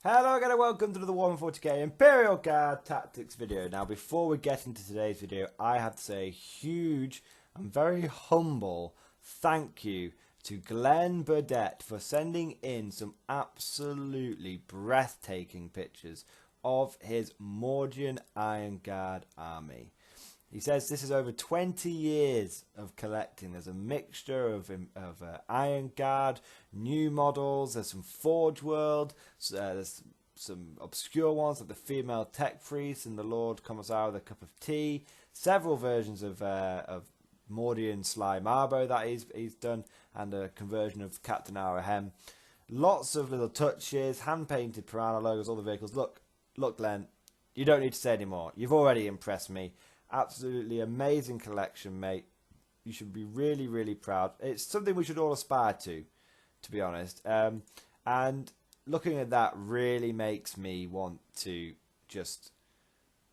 Hello again and welcome to the Warhammer 40k Imperial Guard Tactics video. Now before we get into today's video, I have to say a huge and very humble thank you to Glenn Burdett for sending in some absolutely breathtaking pictures of his Mordian Iron Guard army. He says this is over 20 years of collecting. There's a mixture of Iron Guard, new models, there's some Forge World, there's some obscure ones like the female Tech Priest and the Lord Commissar with a Cup of Tea, several versions of Mordian Sly Marbo that he's done, and a conversion of Captain Arahem. Lots of little touches, hand-painted Piranha logos, all the vehicles. Look Glenn, you don't need to say anymore. You've already impressed me. Absolutely amazing collection, mate. You should be really, really proud. It's something we should all aspire to be honest. And looking at that really makes me want to just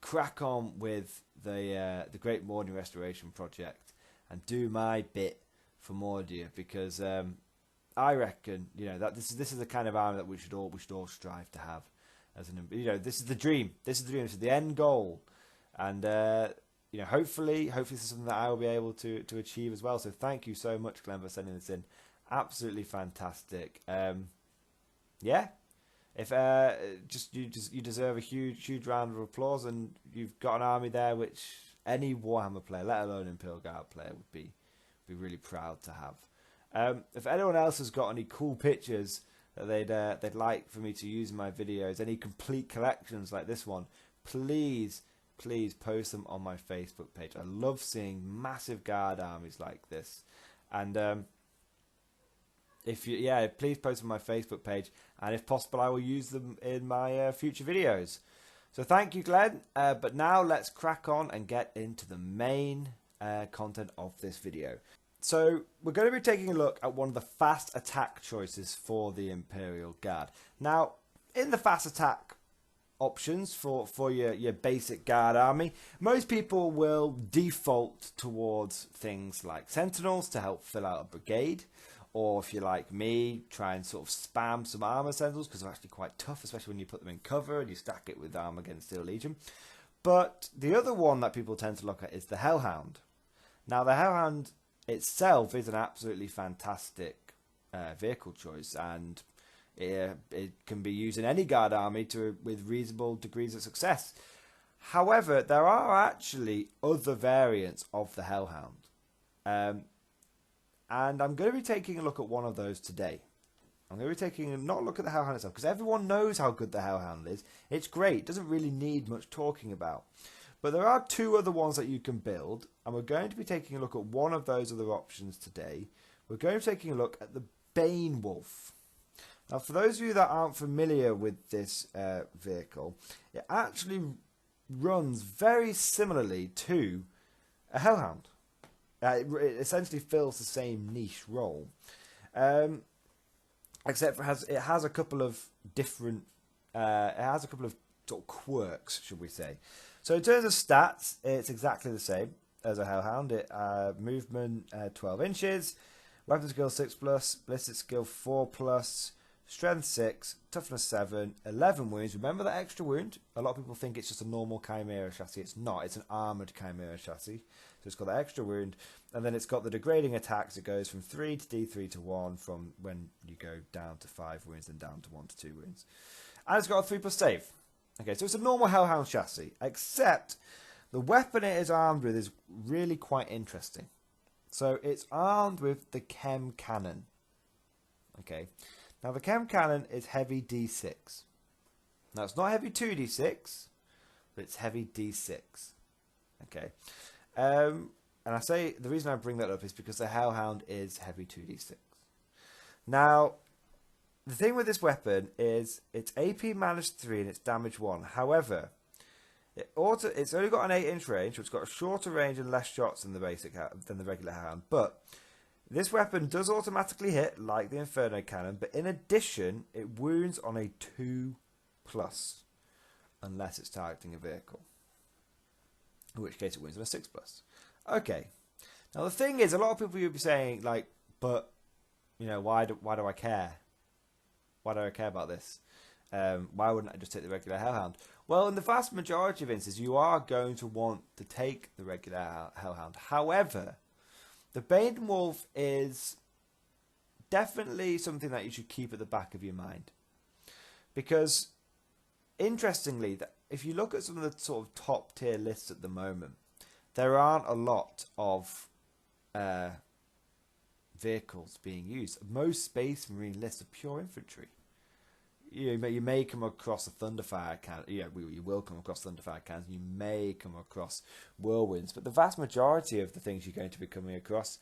crack on with the Great Mordian Restoration Project and do my bit for Mordia, because I reckon that this is the kind of army that we should all strive to have. As this is the dream. This is the end goal, and hopefully this is something that I will be able to achieve as well. So thank you so much, Glenn, for sending this in. Absolutely fantastic. Yeah, if you deserve a huge round of applause, and you've got an army there which any Warhammer player, let alone Imperial Guard player, would be really proud to have. If anyone else has got any cool pictures that they'd like for me to use in my videos, any complete collections like this one, please post them on my Facebook page. I love seeing massive guard armies like this, and please post them on my Facebook page, and if possible I will use them in my future videos. So thank you, Glenn, but now let's crack on and get into the main content of this video. So we're going to be taking a look at one of the fast attack choices for the Imperial Guard. Now, in the fast attack options for your basic guard army, most people will default towards things like Sentinels to help fill out a brigade, or if you're like me, try and sort of spam some armor Sentinels because they're actually quite tough, especially when you put them in cover and you stack it with armor against Steel Legion. But the other one that people tend to look at is the Hellhound. Now the Hellhound itself is an absolutely fantastic vehicle choice, and it can be used in any guard army with reasonable degrees of success. However, there are actually other variants of the Hellhound, and I'm going to be taking a look at one of those today. I'm going to be taking not a look at the Hellhound itself, because everyone knows how good the Hellhound is. It's great. It doesn't really need much talking about. But there are two other ones that you can build, and we're going to be taking a look at one of those other options today. We're going to be taking a look at the Bane Wolf. Now, for those of you that aren't familiar with this vehicle, it actually runs very similarly to a Hellhound. It essentially fills the same niche role, except for it has a couple of different, sort of quirks, should we say. So in terms of stats, it's exactly the same as a Hellhound. Movement 12 inches, weapon skill 6+, ballistic skill 4+, strength 6, toughness 7, 11 wounds. Remember that extra wound? A lot of people think it's just a normal Chimera chassis. It's not. It's an armoured Chimera chassis. So it's got that extra wound. And then it's got the degrading attacks. It goes from 3 to D3 to 1 from when you go down to 5 wounds and down to 1 to 2 wounds. And it's got a 3+ save. Okay, so it's a normal Hellhound chassis, except the weapon it is armed with is really quite interesting. So it's armed with the Chem Cannon. Okay, now the Chem Cannon is heavy D6. Now it's not heavy 2D6, but it's heavy D6. Okay, and I say the reason I bring that up is because the Hellhound is heavy 2D6. Now, the thing with this weapon is it's AP -3 and it's damage 1. However, it's only got an 8-inch range, so it's got a shorter range and less shots than the regular Hellhound. But this weapon does automatically hit like the Inferno Cannon, but in addition, it wounds on a 2+, unless it's targeting a vehicle, in which case it wounds on a 6+. Okay. Now the thing is, a lot of people will be saying but why do I care? Why do I care about this? Why wouldn't I just take the regular Hellhound? Well, in the vast majority of instances, you are going to want to take the regular Hellhound. However, the Bane Wolf is definitely something that you should keep at the back of your mind. Because, interestingly, if you look at some of the sort of top tier lists at the moment, there aren't a lot of vehicles being used. Most Space Marine lists are pure infantry. You may come across a Thunderfire cannon. You will come across Thunderfire cannons. You may come across Whirlwinds, but the vast majority of the things you're going to be coming across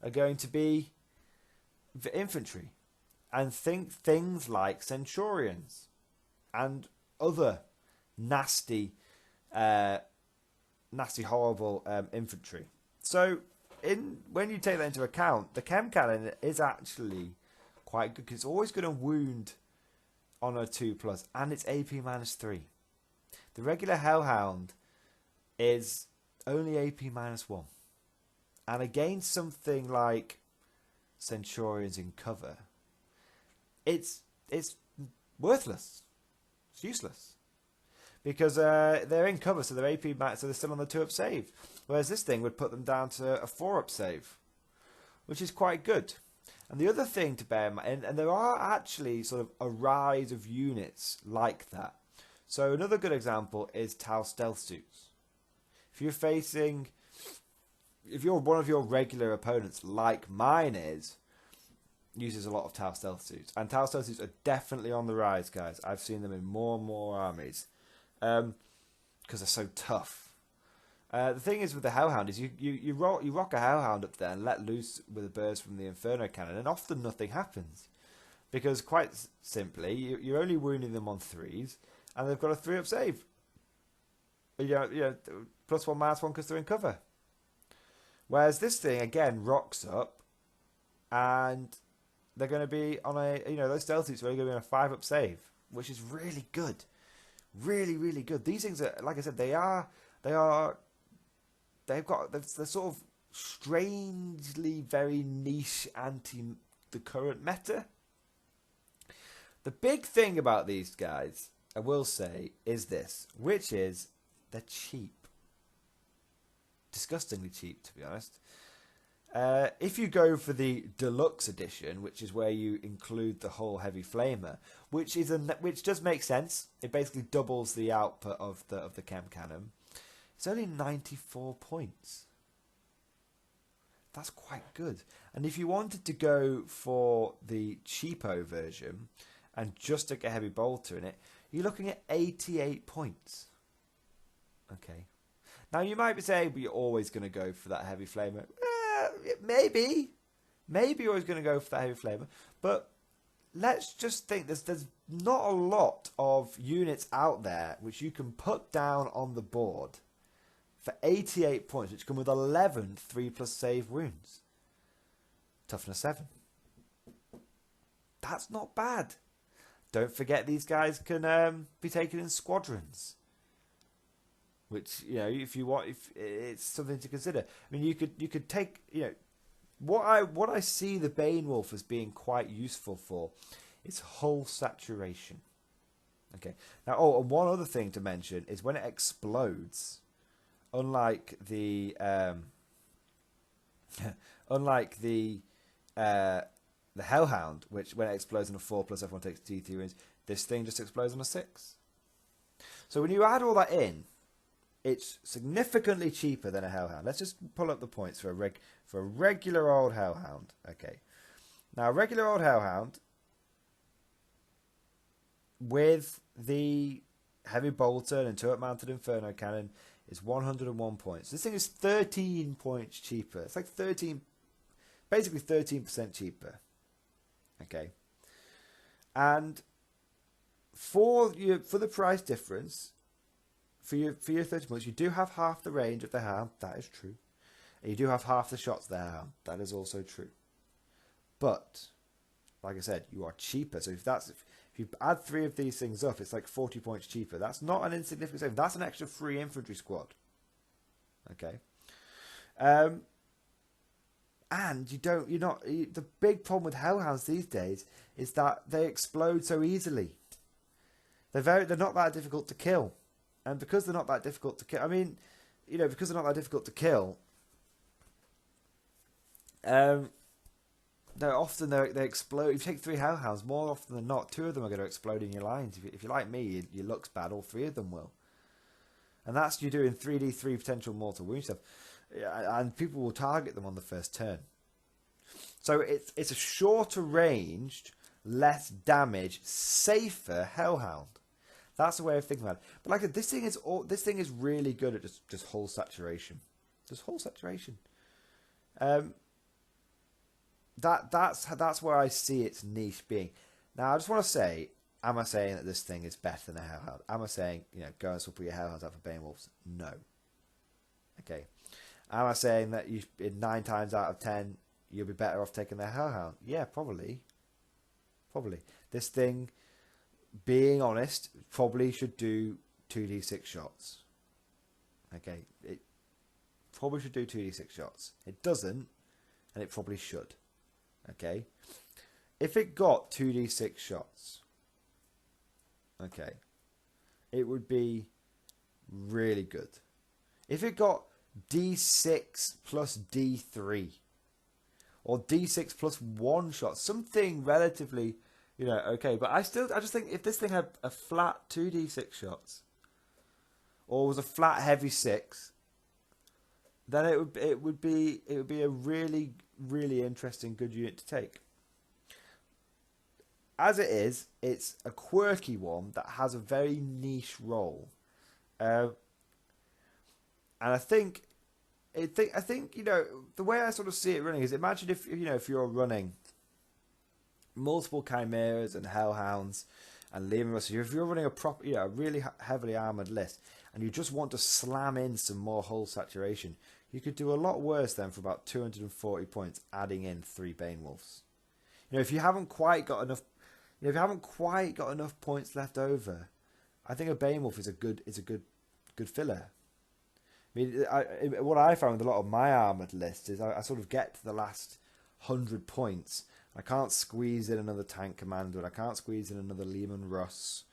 are going to be infantry, and think things like Centurions and other nasty, horrible infantry. So, when you take that into account, the Chem Cannon is actually quite good because it's always going to wound on a 2+, and it's AP -3. The regular Hellhound is only AP -1, and against something like Centurions in cover, it's worthless. It's useless because they're in cover, so they're AP max, so they're still on the 2-up save. Whereas this thing would put them down to a 4-up save, which is quite good. And the other thing to bear in mind, and there are actually sort of a rise of units like that. So another good example is Tau stealth suits. If you're one of your regular opponents, like mine is, uses a lot of Tau stealth suits, and Tau stealth suits are definitely on the rise, guys. I've seen them in more and more armies because they're so tough. The thing is with the Hellhound is you rock a Hellhound up there and let loose with a burst from the Inferno Cannon, and often nothing happens because quite simply you're only wounding them on 3s, and they've got a 3-up save. +1 -1 because they're in cover. Whereas this thing again rocks up, and they're going to be on a those stealth suits are only going to be on a 5-up save, which is really good, really really good. These things are, like I said, they're sort of strangely very niche anti the current meta. The big thing about these guys, I will say, is this, which is they're cheap. Disgustingly cheap, to be honest. If you go for the deluxe edition, which is where you include the whole heavy flamer, which does make sense. It basically doubles the output of the Chem Cannon. It's only 94 points. That's quite good. And if you wanted to go for the cheapo version and just stick a heavy bolter in it, you're looking at 88 points. Okay. Now you might be saying, but you're always going to go for that heavy flamer. Maybe you're always going to go for that heavy flamer. But let's just think there's not a lot of units out there which you can put down on the board for 88 points, which come with 11 3+ save wounds. Toughness 7. That's not bad. Don't forget these guys can be taken in squadrons. Which, if you want, if it's something to consider. I mean, you could take, what I see the Bane Wolf as being quite useful for is hull saturation. Okay. Now, and one other thing to mention is when it explodes, unlike the Hellhound, which when it explodes on a 4+, everyone takes D3 wounds. This thing just explodes on a 6. So when you add all that in, it's significantly cheaper than a Hellhound. Let's just pull up the points for a regular old Hellhound. Okay, now a regular old Hellhound with the heavy bolter and turret mounted Inferno Cannon is 101 points. This thing is 13 points cheaper. It's like basically 13% cheaper. Okay, and for the price difference. For your 30 points, you do have half the range of the Hound. That is true. And you do have half the shots of the Hound. That is also true. But, like I said, you are cheaper. So if you add 3 of these things up, it's like 40 points cheaper. That's not an insignificant saving. That's an extra 3 infantry squad. Okay. And the big problem with Hellhounds these days is that they explode so easily. They're not that difficult to kill, and because they're not that difficult to kill, I mean, you know, because they're not that difficult to kill, they explode. If you take 3 hellhounds, more often than not, 2 of them are going to explode in your lines. If you're like me, your luck's bad, all 3 of them will. And that's you doing 3d3 potential mortal wound stuff, and people will target them on the first turn. So it's a shorter ranged, less damage, safer hellhound. That's the way of thinking about it. But like I said, this thing is really good at just hull saturation. Just hull saturation. That's where I see its niche being. Now I just want to say, am I saying that this thing is better than a hellhound? Am I saying, you know, go and swap your hellhounds out for Bane Wolves? No. Okay. Am I saying that you, in 9 times out of 10, you'll be better off taking the hellhound? Yeah, probably. Probably. This thing, being honest, probably should do 2d6 shots. Okay. It probably should do 2d6 shots. It doesn't, and it probably should. Okay. If it got 2d6 shots, okay, it would be really good. If it got d6 plus d3, or d6 plus 1 shot, something relatively, you know, okay. But I just think if this thing had a flat 2d6 shots, or was a flat heavy 6, then it would be a really, really interesting, good unit to take. As it is, it's a quirky one that has a very niche role, and I think you know, the way I sort of see it running is, imagine if, you know, if you're running multiple chimeras and hellhounds and Lehman Russell, if you're running a proper, you know, a really heavily armored list, and you just want to slam in some more hull saturation, you could do a lot worse than for about 240 points, adding in 3 Bane Wolves. You know, if you haven't quite got enough. You know, if you haven't quite got enough points left over, I think a Bane Wolf is a good filler. I mean, what I found with a lot of my armoured lists is I sort of get to the last 100 points. I can't squeeze in another tank commander, and I can't squeeze in another Lehman Russ.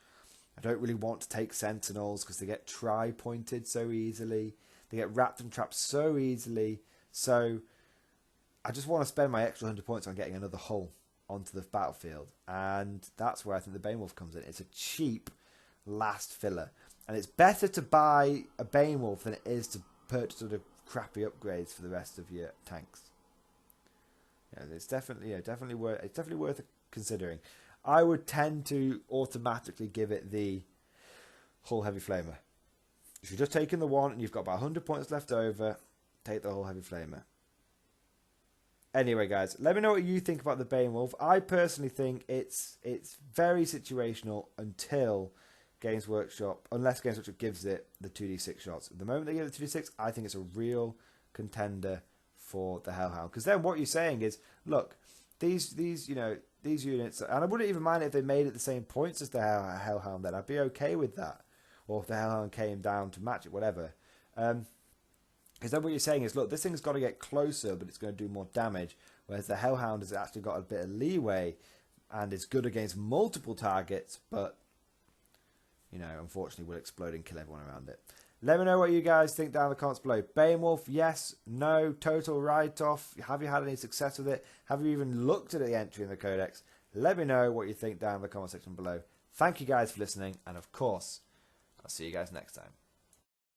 I don't really want to take Sentinels because they get tri-pointed so easily. They get wrapped and trapped so easily. So I just want to spend my extra 100 points on getting another hull onto the battlefield, and that's where I think the Bane Wolf comes in. It's a cheap last filler, and it's better to buy a Bane Wolf than it is to purchase sort of crappy upgrades for the rest of your tanks. Yeah, it's definitely worth considering. I would tend to automatically give it the Hull Heavy Flamer. If you're just taking the one and you've got about 100 points left over, take the Hull Heavy Flamer. Anyway, guys, let me know what you think about the Bane Wolf. I personally think it's very situational until Games Workshop, unless Games Workshop gives it the 2d6 shots. At the moment they give it 2d6, I think it's a real contender for the Hellhound. Because then what you're saying is, look, these units, and I wouldn't even mind if they made it the same points as the Hellhound. Then I'd be okay with that, or if the Hellhound came down to match it, whatever. Because then what you're saying is, look, this thing's got to get closer, but it's going to do more damage, whereas the Hellhound has actually got a bit of leeway and is good against multiple targets, but, you know, unfortunately will explode and kill everyone around it. Let me know what you guys think down in the comments below. Bane Wolf, yes, no, total write-off. Have you had any success with it? Have you even looked at the entry in the codex? Let me know what you think down in the comment section below. Thank you guys for listening, and of course, I'll see you guys next time.